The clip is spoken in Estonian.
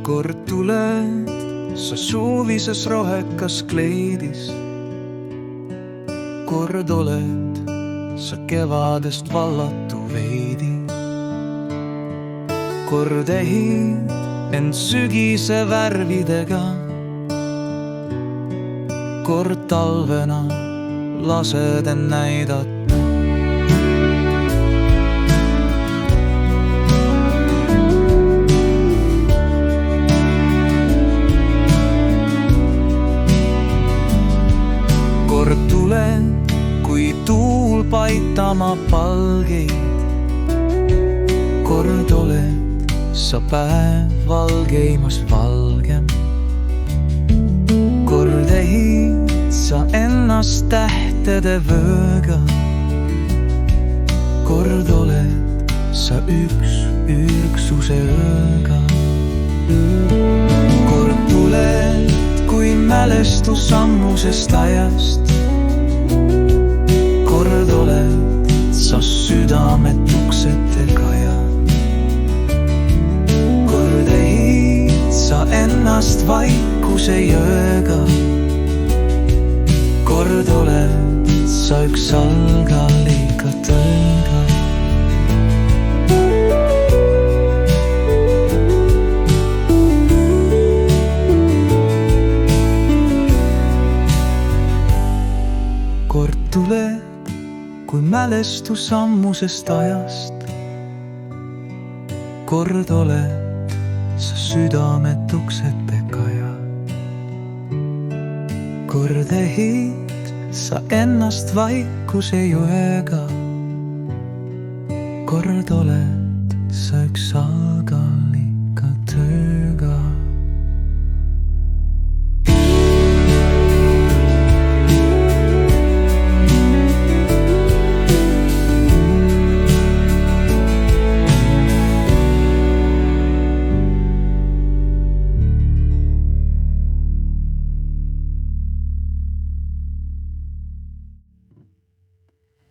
kord tuled sa suvises rohekas kleidis, kord oled sa kevadest vallatu veidi, kord ehid end sügise värvidega, kord talvena lased end näidata. Kord tuled, kui tuul paitama palgeid, kord oled sa päev valgeimast valgem, kord ehid sa ennast tähtede vööga, kord oled sa üks ürgsuse ööga. Kord tuled, kui mälestus ammusest ajast, kord oled sa südamet uksetega ja kord ehid sa ennast vaikuse jõega, kord oled sa üks algallika tõega. Kord tuled, kui mälestus ammusest ajast, kord oled sa südamet uksetega ja kord ehid sa ennast vaikuse jõega, kord oled sa üks